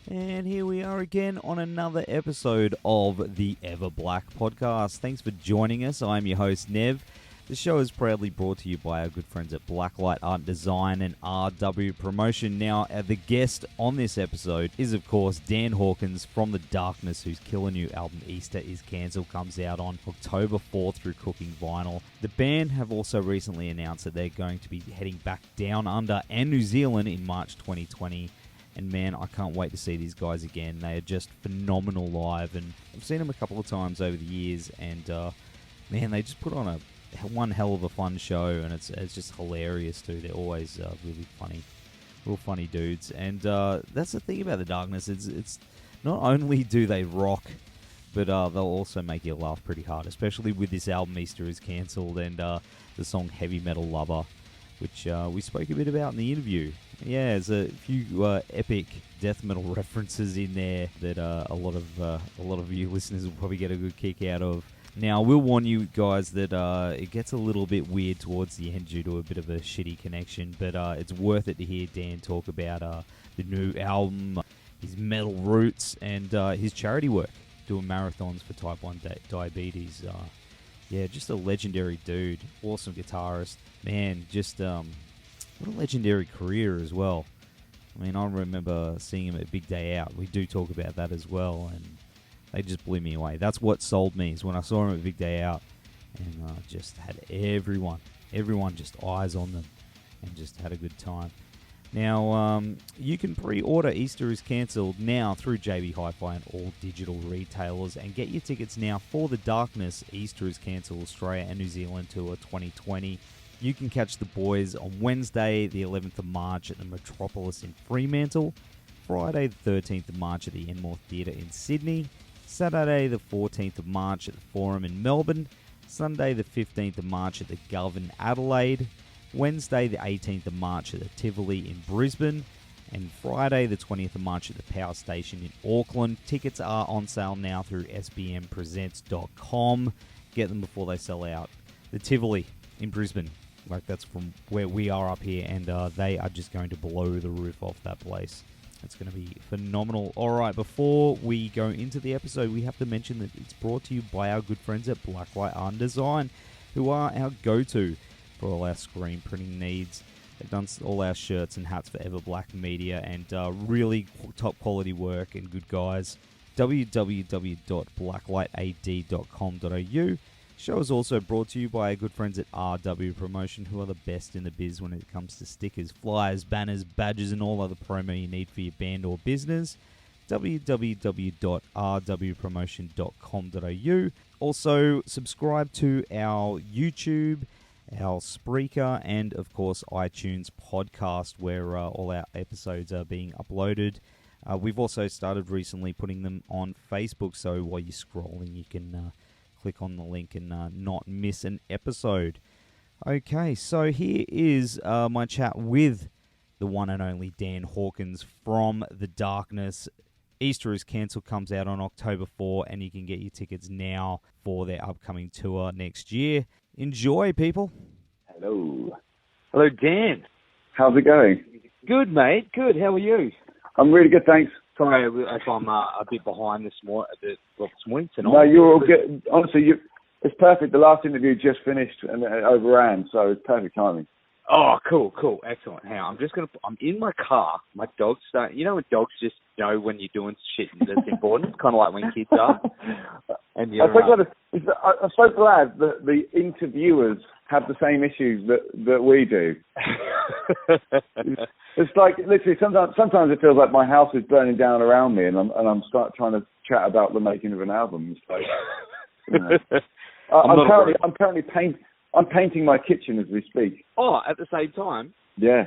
And here we are again on another episode of the Everblack Podcast. Thanks for joining us. I'm your host, Nev. The show is proudly brought to you by our good friends at Blacklight Art Design and RW Promotion. Now, the guest on this episode is, of course, Dan Hawkins from The Darkness, whose killer new album, Easter is Cancelled, comes out on October 4th through Cooking Vinyl. The band have also recently announced that they're going to be heading back down under and New Zealand in March 2020. And man, I can't wait to see these guys again. They are just phenomenal live, and I've seen them a couple of times over the years, and man, they just put on one hell of a fun show, and it's just hilarious too. They're always really funny, real funny dudes, and that's the thing about The Darkness. It's not only do they rock, but they'll also make you laugh pretty hard, especially with this album Easter is Cancelled and the song Heavy Metal Lover, which we spoke a bit about in the interview. Yeah, there's a few epic death metal references in there that a lot of you listeners will probably get a good kick out of. Now, I will warn you guys that it gets a little bit weird towards the end due to a bit of a shitty connection, but it's worth it to hear Dan talk about the new album, his metal roots, and his charity work, doing marathons for type 1 diabetes. Yeah, just a legendary dude, awesome guitarist. Man, just what a legendary career as well. I mean, I remember seeing him at Big Day Out. We do talk about that as well, and they just blew me away. That's what sold me, is when I saw him at Big Day Out and just had everyone just eyes on them and just had a good time. Now, you can pre-order Easter is Cancelled now through JB Hi-Fi and all digital retailers, and get your tickets now for The Darkness Easter is Cancelled Australia and New Zealand Tour 2020. You can catch the boys on Wednesday, the 11th of March at the METROPOLIS in Fremantle, Friday, the 13th of March at the ENMORE Theatre in Sydney, Saturday, the 14th of March at the Forum in Melbourne, Sunday, the 15th of March at the Gov in Adelaide, Wednesday, the 18th of March at the Tivoli in Brisbane, and Friday, the 20th of March at the Power Station in Auckland. Tickets are on sale now through sbmpresents.com. Get them before they sell out. The Tivoli in Brisbane, like that's from where we are up here, and they are just going to blow the roof off that place. It's going to be phenomenal. All right, before we go into the episode, we have to mention that it's brought to you by our good friends at Blacklight Art Design, who are our go-to for all our screen printing needs. They've done all our shirts and hats for Everblack Media, and really top quality work and good guys. www.blacklightad.com.au. Show is also brought to you by our good friends at RW Promotion, who are the best in the biz when it comes to stickers, flyers, banners, badges, and all other promo you need for your band or business. www.rwpromotion.com.au. Also, subscribe to our YouTube, our Spreaker, and of course iTunes podcast, where all our episodes are being uploaded. We've also started recently putting them on Facebook, so while you're scrolling, you can click on the link and not miss an episode. Okay, so here is my chat with the one and only Dan Hawkins from The Darkness. Easter is Cancelled comes out on October 4, and you can get your tickets now for their upcoming tour next year. Enjoy, people. Hello. Hello, Dan. How's it going? Good, mate. Good. How are you? I'm really good, thanks. Sorry if I'm a bit behind this morning tonight. No, you're all good. Honestly, it's perfect. The last interview just finished and it overran, so it's perfect timing. Oh, cool. Excellent. Hang on. I'm in my car. My dog's starting. You know when dogs just know when you're doing shit that's important? It's kind of like when kids are. And you're, I'm so glad that the interviewers have the same issues that we do. It's like, literally, sometimes it feels like my house is burning down around me, and I'm trying to chat about the making of an album. It's like, you know. I'm currently painting my kitchen as we speak. Oh, at the same time? Yeah.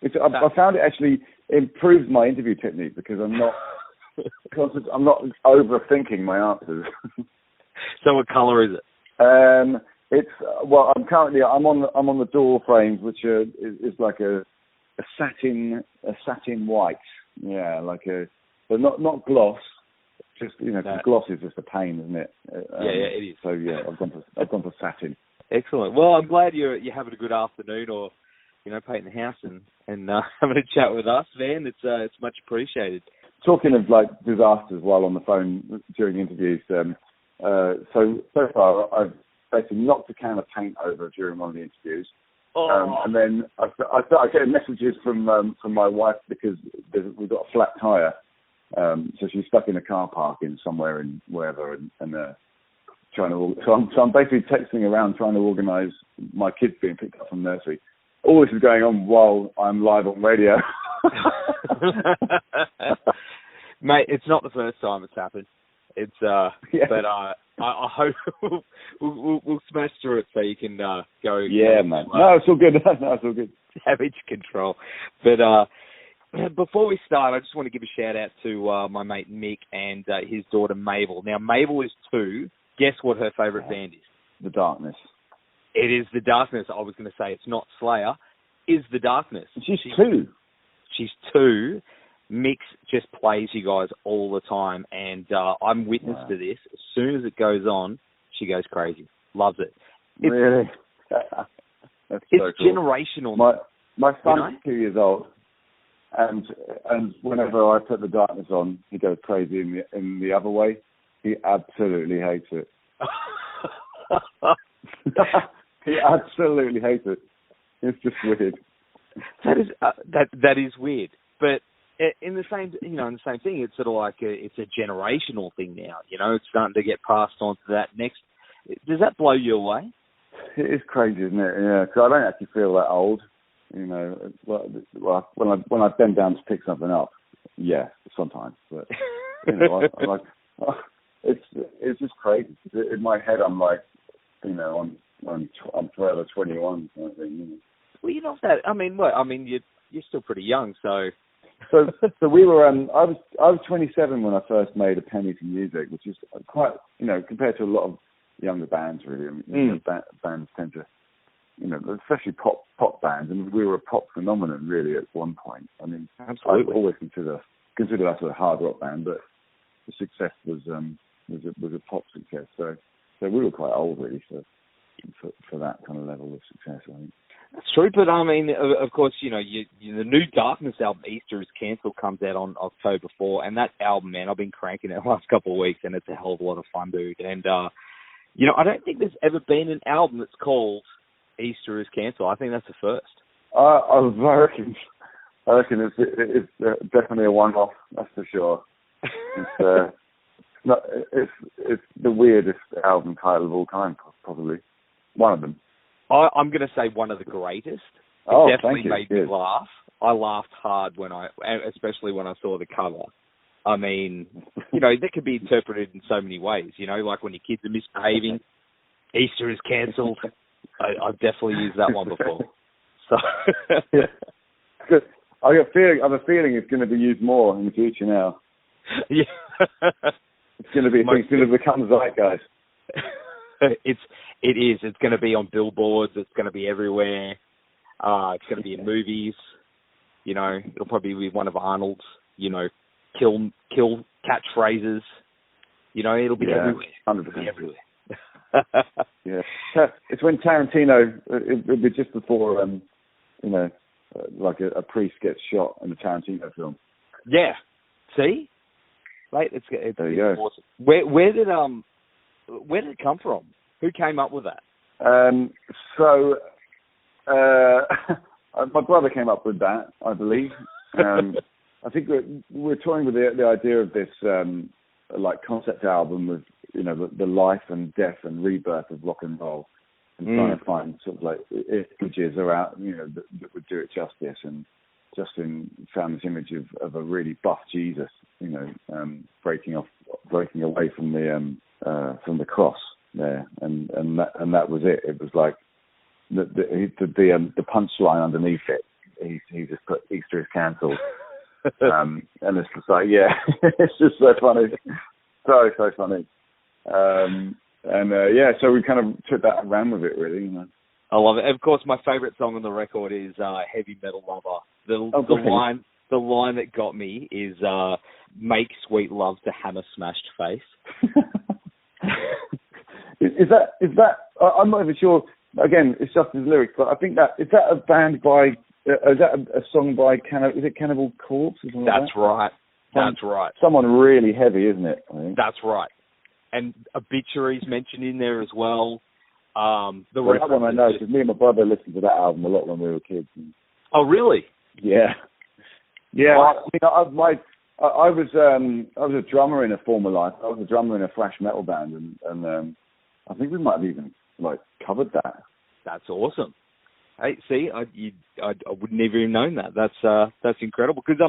I found it actually improves my interview technique because I'm not overthinking my answers. So what colour is it? I'm on the door frames, which is like a satin white. Yeah, but not gloss. Just because gloss is just a pain, isn't it? It is. So yeah, I've gone for satin. Excellent. Well, I'm glad you're having a good afternoon, or painting the house and having a chat with us, man. It's much appreciated. talking of like disasters while on the phone during interviews, so far I've basically knocked a can of paint over during one of the interviews. And then I started getting messages from my wife because we've got a flat tire. So she's stuck in a car park in somewhere in wherever, and trying to. So I'm basically texting around trying to organise my kids being picked up from nursery. All this is going on while I'm live on radio. Mate, it's not the first time it's happened. It's but I hope we'll smash through it so you can go. Yeah, man. No, it's all good. No, it's all good. Damage control. But before we start, I just want to give a shout out to my mate Mick and his daughter Mabel. Now, Mabel is 2. Guess what her favourite band is? The Darkness. It is The Darkness. I was going to say it's not Slayer. Is The Darkness. She's 2. She's 2. Mick just plays you guys all the time, and I'm witness to this. As soon as it goes on, she goes crazy. Loves it. Really? That's so it's cool. Generational. My son's 2 years old, and whenever I put The Darkness on, he goes crazy in the other way. He absolutely hates it. He absolutely hates it. It's just weird. That is weird, but. In the same thing, it's sort of like it's a generational thing now. It's starting to get passed on to that next. Does that blow you away? It is crazy, isn't it? Yeah, because I don't actually feel that old. Well, when I bend down to pick something up, yeah, sometimes. But I'm like, it's just crazy. In my head, I'm like, I'm forever 21. Kind of thing, Well, you're not that. I mean, you're still pretty young, so. So we were. I was 27 when I first made A Penny for Music, which is quite, compared to a lot of younger bands, really. Bands tend to, especially pop bands, and we were a pop phenomenon, really, at one point. I mean, absolutely. I always consider us a hard rock band, but the success was a pop success. So we were quite old, really, for that kind of level of success, I think. That's true, but I mean, of course, the new Darkness album, Easter is Cancelled, comes out on October 4, and that album, man, I've been cranking it the last couple of weeks, and it's a hell of a lot of fun, dude. And, I don't think there's ever been an album that's called Easter is Cancelled. I think that's the first. I reckon it's definitely a one-off, that's for sure. It's the weirdest album title of all time, probably. One of them. I'm going to say one of the greatest. It definitely made me laugh. I laughed hard especially when I saw the cover. I mean, that could be interpreted in so many ways. Like when your kids are misbehaving, Easter is cancelled. I've definitely used that one before. So, yeah. I have a feeling it's going to be used more in the future now. Yeah, it's going to become zeitgeist. It is. It's going to be on billboards. It's going to be everywhere. It's going to be in movies. It'll probably be one of Arnold's, kill catchphrases. It'll be everywhere. 100%. It'll be everywhere. Yeah. It's when Tarantino, it'll be just before, like a priest gets shot in a Tarantino film. Yeah. See? Right? It's there you go. Awesome. Where did it come from? Who came up with that? My brother came up with that, I believe. I think we're toying with the idea of this concept album with the life and death and rebirth of rock and roll, and trying to find sort of like images around that would do it justice. And Justin found this image of a really buff Jesus, breaking away from the cross there, and that was it. It was like the punchline underneath it. He just put Easter is cancelled, and it's just like it's just so funny, so funny. So we kind of took that and ran with it, really. I love it. Of course, my favourite song on the record is "Heavy Metal Lover." The line that got me is "Make sweet love to hammer smashed face." Is that? I'm not even sure. Again, it's just his lyrics, but I think is that a band by? Is that a song by Cannibal Corpse? That's right. That's right. Someone really heavy, isn't it? I think. That's right. And Obituary's mentioned in there as well. That one I know, because me and my brother listened to that album a lot when we were kids. Oh, really? Yeah. Yeah. I was a drummer in a former life. I was a drummer in a thrash metal band, and I think we might have even covered that. That's awesome. Hey, see, I wouldn't have even known that. That's incredible. Because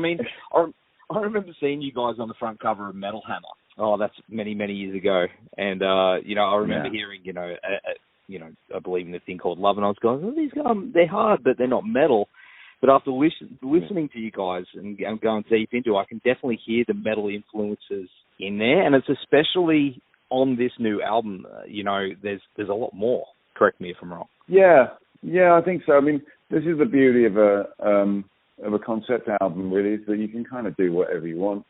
I remember seeing you guys on the front cover of Metal Hammer. Oh, that's many years ago. And I remember hearing, I believe in a thing called Love, and I was going, these guys, they're hard, but they're not metal. But after listening to you guys and going deep into it, I can definitely hear the metal influences in there, and it's especially on this new album. There's a lot more. Correct me if I'm wrong. Yeah, I think so. I mean, this is the beauty of a concept album, really, is that you can kind of do whatever you want,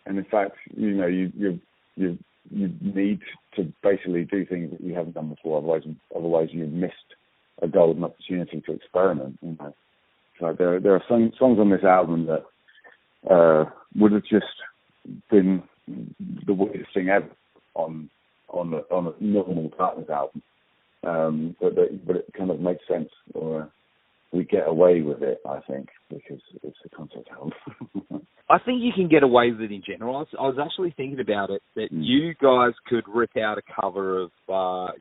and in fact, you need to basically do things that you haven't done before. Otherwise, you've missed a golden opportunity to experiment. So there are some songs on this album that would have just been the weirdest thing ever on a normal Partners album, but it kind of makes sense, or we get away with it, I think, because it's a concept album. I think you can get away with it in general. I was actually thinking about it, that you guys could rip out a cover of, a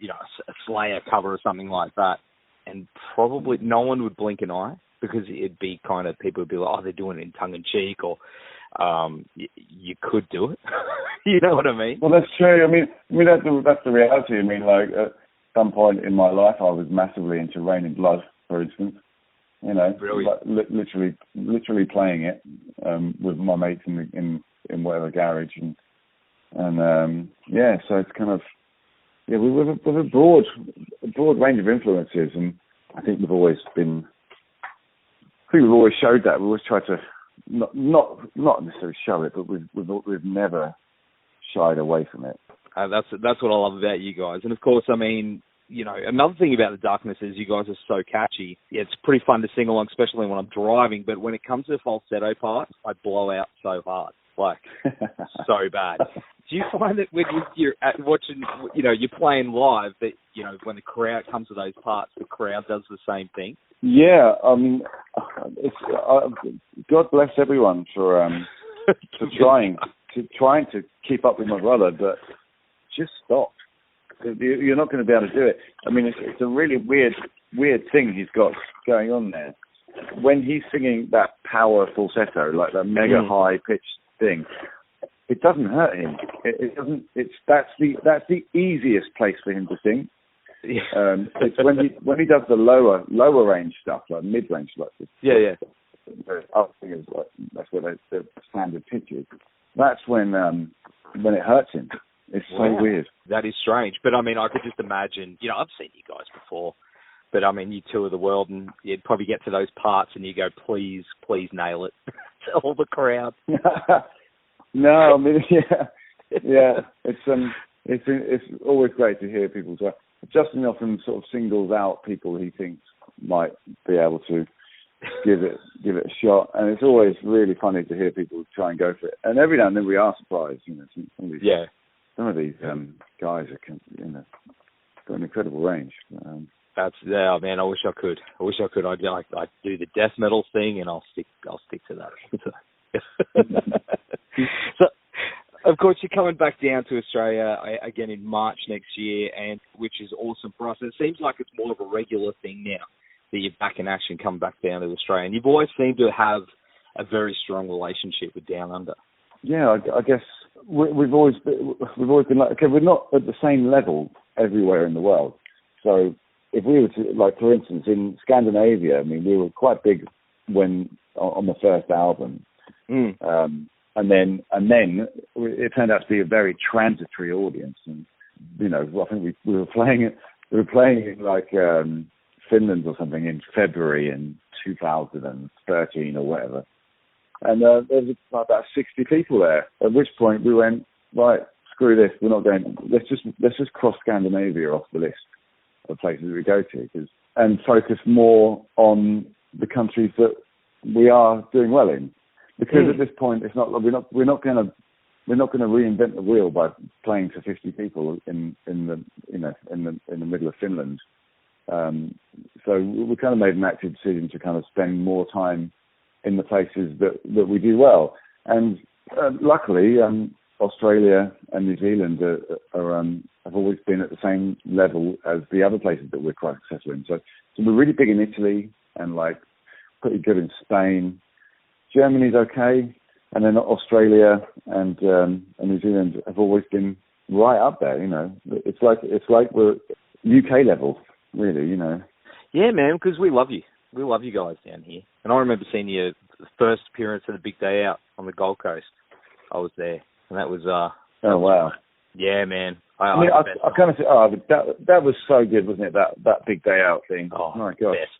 Slayer cover or something like that, and probably no one would blink an eye, because it'd be kind of, people would be like, oh, they're doing it in tongue-in-cheek, or you could do it. You know what I mean? Well, that's true. I mean that's the reality. I mean, at some point in my life, I was massively into Rain in Blood, for instance. Literally playing it with my mates in whatever garage, and so it's kind of with a broad range of influences, and I think we've always showed that. We always try to not necessarily show it, but we've never shied away from it. That's what I love about you guys, and of course, I mean, another thing about The Darkness is you guys are so catchy. Yeah, it's pretty fun to sing along, especially when I'm driving. But when it comes to the falsetto part, I blow out so hard, so bad. Do you find that when you're watching, you're playing live, that when the crowd comes to those parts, the crowd does the same thing? Yeah, God bless everyone for trying to keep up with my brother, but just stop. You're not going to be able to do it. I mean, it's a really weird thing he's got going on there. When he's singing that power falsetto, like that mega high pitched thing, it doesn't hurt him. It doesn't. That's the easiest place for him to sing. Yeah. It's when he does the lower range stuff, like mid range, like this. Yeah. Up thing is that's what the standard pitch is. That's when it hurts him. It's so weird. That is strange. But, I mean, I could just imagine, I've seen you guys before, but, I mean, you tour the world, and you'd probably get to those parts and you go, please nail it to all the crowd. No, I mean, yeah. It's always great to hear people try. Justin often sort of singles out people he thinks might be able to give it a shot, and it's always really funny to hear people try and go for it. And every now and then we are surprised, some of these guys are, got an incredible range. Man, I wish I could. I'd do the death metal thing, and I'll stick to that. So, of course, you're coming back down to Australia again in March next year, and which is awesome for us. And it seems like it's more of a regular thing now that you're back in action, coming back down to Australia. And you've always seemed to have a very strong relationship with Down Under. Yeah, I guess we've always been like, okay, we're not at the same level everywhere in the world. So if we were to, like, for instance, in Scandinavia, I mean, we were quite big when on the first album, and then it turned out to be a very transitory audience, and I think we were playing in like Finland or something in February in 2013 or whatever. And there was about 60 people there. At which point we went, right, screw this. We're not going. Let's just cross Scandinavia off the list of places we go to, and focus more on the countries that we are doing well in. because at this point it's not we're not going to reinvent the wheel by playing to 50 people in the middle of Finland. So we kind of made an active decision to kind of spend more time in the places that we do well. And luckily, Australia and New Zealand have always been at the same level as the other places that we're quite successful in. So we're really big in Italy and like pretty good in Spain. Germany's okay, and then Australia and New Zealand have always been right up there. It's like we're UK level, really. Yeah, man, because we love you. We love you guys down here. And I remember seeing your first appearance at a big day out on the Gold Coast. I was there, and that was wow. Yeah, man. I kind of said, that was so good, wasn't it? That big day out thing. Oh my God. Best.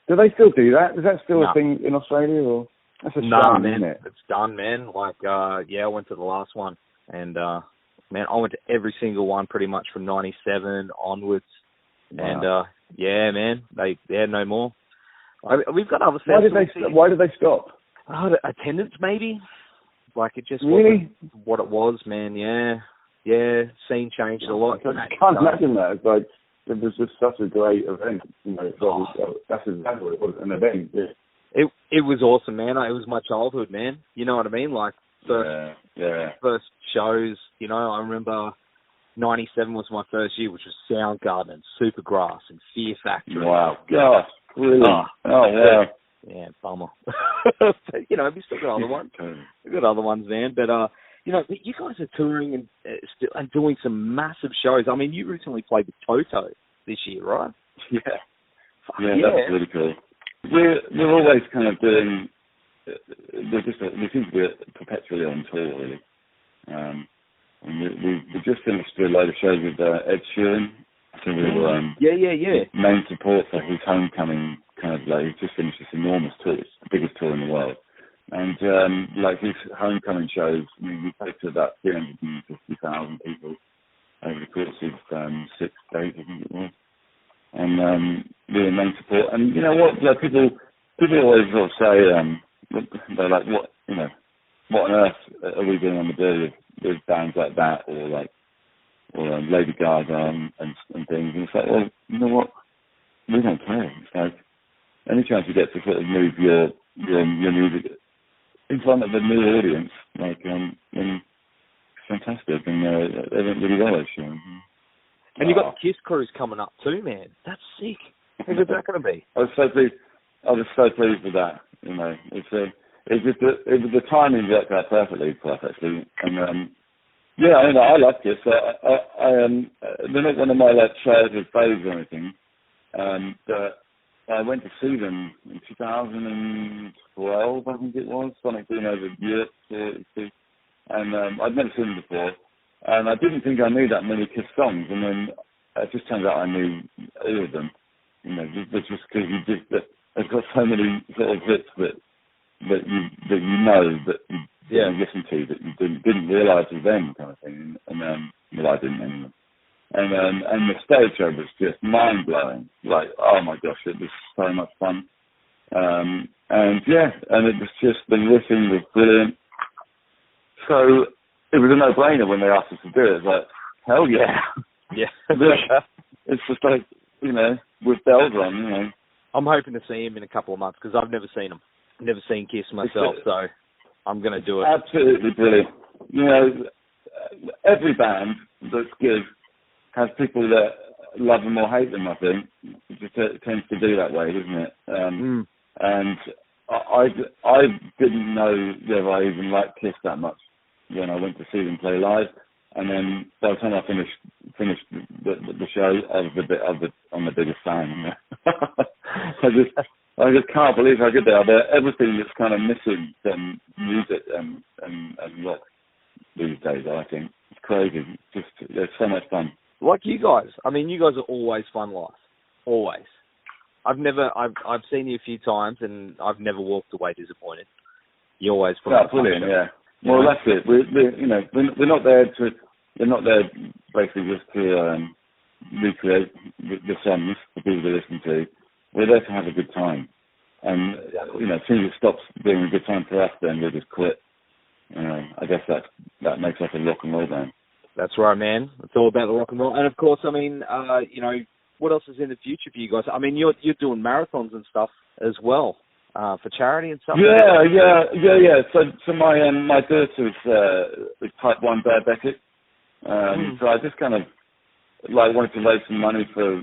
Do they still do that? Is that still a thing in Australia, or that's a shame, man. Isn't it? It's done, man. Like, I went to the last one, and man, I went to every single one pretty much from '97 onwards. Wow. And man, they had no more. We've got other festivals. Why did they stop? Attendance, maybe. Like, it just really wasn't what it was, man. Yeah. Scene changed a lot. I can't imagine that. It's like it was just such a great event. That's exactly what it was, an event. Yeah. It was awesome, man. It was my childhood, man. You know what I mean? Like first shows. I remember '97 was my first year, which was Soundgarden and Supergrass and Fear Factory. Wow, gosh, really? Yeah. Yeah, bummer. But, we still got other ones. We've got other ones, man. But you guys are touring and doing some massive shows. I mean, you recently played with Toto this year, right? Yeah. That's really cool. We're always kind of doing. We seem to be perpetually on tour, really. And we just finished a load of shows with Ed Sheeran. So we were main support for his homecoming kind of like. He's just finished this enormous tour, it's the biggest tour in the world. And like his homecoming shows, we played to about 350,000 people over the course of 6 days, I think it was. And we were main support. And you know what? Like people always sort of say they're like, what on earth are we doing on the bill with bands like that, or Lady Gaga and things? And it's like, well, you know what? We don't care. It's like any chance you get to sort of move your music in front of a new audience, like it's fantastic, and they went really well actually. And you got the Kiss Cruise coming up too, man. That's sick. How's that going to be? I was so pleased with that. The timing worked out perfectly, actually. And I like Kiss. They're not one of my childhood faves or anything. But I went to see them in 2012, I think it was. Sonic Boom over Europe, and I'd never seen them before. And I didn't think I knew that many Kiss songs, and then it just turns out I knew all of them. Just because they've got so many sort of hits that you listen to that you didn't realise was them, kind of thing. And I didn't anyway. And the stage show was just mind blowing. Like, oh my gosh, it was so much fun. And it was just the riffing was brilliant. So it was a no-brainer when they asked us to do it. It was like, hell yeah. Yeah. It's just like, with bells on, I'm hoping to see him in a couple of months because I've never seen him. I've never seen Kiss myself, so I'm going to do it. Absolutely brilliant. Every band that's good has people that love them or hate them, I think. It just tends to do that way, doesn't it? And I didn't know whether I even liked Kiss that much when I went to see them play live, and then by the time I finished the show, I was I'm the biggest fan. I just can't believe how good they are. They're everything that's kind of missing from music and rock these days. I think it's crazy. They're so much fun. Like you guys. I mean, you guys are always fun live. Always. I've seen you a few times, and I've never walked away disappointed. You always put on a brilliant, yeah. Well, that's it. We're not there basically just to recreate the songs for people to listen to. We're there to have a good time, And as soon as it stops being a good time for us, then we'll just quit. I guess that makes us a rock and roll band. That's right, man. It's all about the rock and roll. And of course, I mean, what else is in the future for you guys? I mean, you're doing marathons and stuff as well for charity and stuff. Yeah. So my daughter is type 1 diabetic. So I just kind of wanted to raise some money for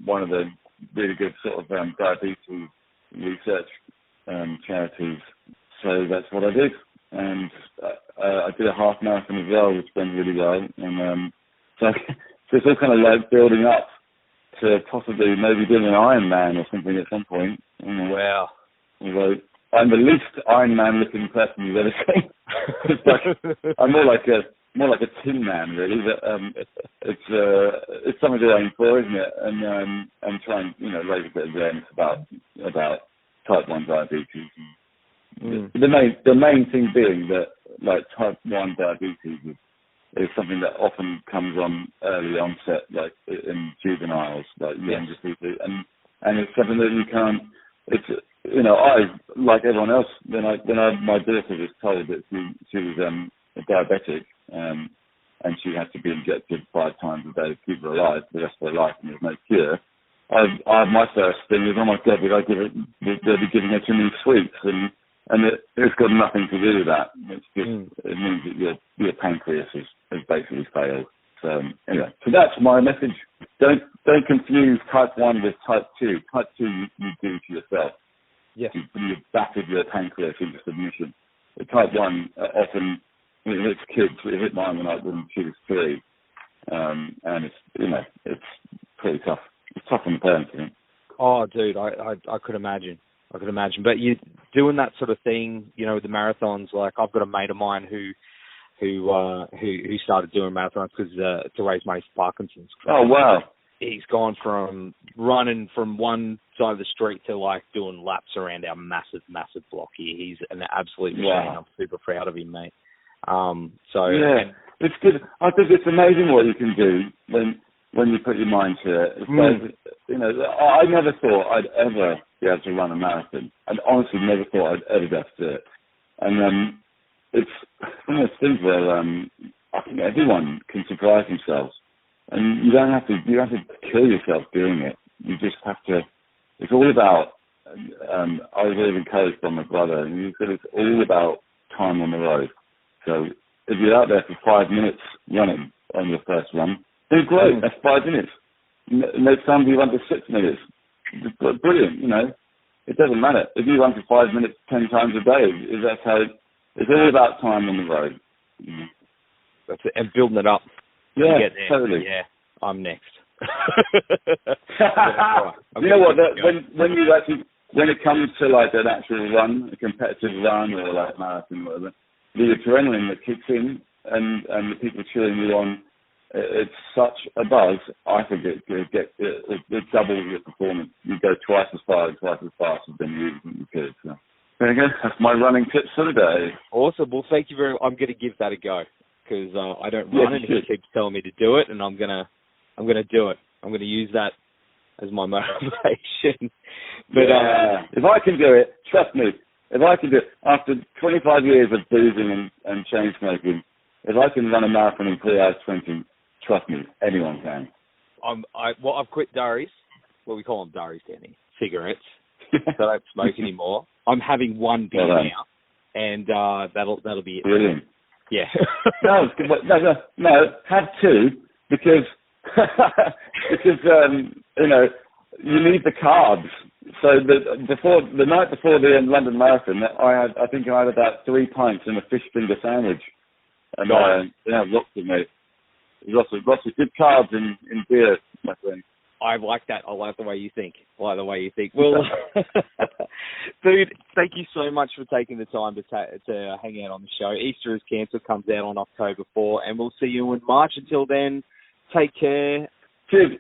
one of the really good sort of diabetes research charities. So that's what I did. And I did a half marathon as well, which went really well. And so it's all kind of building up to possibly maybe doing an Ironman or something at some point. Wow. Although I'm the least Ironman looking person you've ever seen. I'm more like a Tin Man, really. But it's something to aim for, isn't it? And try and raise a bit of awareness about type 1 diabetes. The main thing being that type 1 diabetes is something that often comes on early onset, like in juveniles, like younger people, and it's something that you can't. It's I, like everyone else, when my daughter was told that she was diabetic, and she had to be injected 5 times a day to keep her alive for the rest of her life, and there's no cure. My first thing was, oh my God, they'll be giving her too many sweets, and it's got nothing to do with that. It's just it means that your pancreas has basically failed. So anyway, so that's my message. Don't confuse type 1 with type 2. Type 2 you do to yourself. Yes. You battered your pancreas into submission. The type 1 often it hits kids. It hit mine when she was 3, and it's pretty tough. It's tough on the parents, I think. Oh, dude, I could imagine. But you doing that sort of thing, with the marathons. Like I've got a mate of mine who started doing marathons because to raise money for Parkinson's. Oh wow! He's gone from running from one side of the street to doing laps around our massive block here. He's an absolute machine. I'm super proud of him, mate. It's good. I think it's amazing what you can do when you put your mind to it. It's like, I never thought I'd ever be able to run a marathon. I honestly never thought I'd ever be able to do it. And it's one of those things where I think everyone can surprise themselves, and you don't have to kill yourself doing it. You just have to. It's all about. I was really encouraged by my brother, and he said it's all about time on the road. So if you're out there for 5 minutes running on your first run, then great. That's 5 minutes. Next time you run for 6 minutes, brilliant. It doesn't matter if you run for 5 minutes 10 times a day. Is that how? It's all about time on the road. That's it, and building it up. Yeah, totally. Yeah, I'm next. Right. You know what? When it comes to an actual run, a competitive run or marathon, or whatever, the adrenaline that kicks in and the people cheering you on, it's such a buzz. I think it doubles your performance. You go twice as far and twice as fast as you could. So. There you go. That's my running tips for the day. Awesome. Well, thank you very much. I'm going to give that a go because I don't run, and he keeps telling me to do it, and I'm going to do it. I'm going to use that as my motivation. But if I can do it, trust me. If I can do it after 25 years of boozing and chain smoking, if I can run a marathon in 3 hours 20, trust me, anyone can. I've quit durries. Well, we call them durries down here. Cigarettes. So I don't smoke anymore. I'm having one beer now, and that'll be it. Brilliant. Yeah. No. Have 2 because you need the carbs. So the night before the London Marathon, I think I had about 3 pints and a fish finger sandwich, and lots of me. Lots of good carbs in beer, my friend. I like that. I like the way you think. Well, dude, thank you so much for taking the time to hang out on the show. Easter is cancelled, comes out on October 4, and we'll see you in March. Until then, take care. Cheers.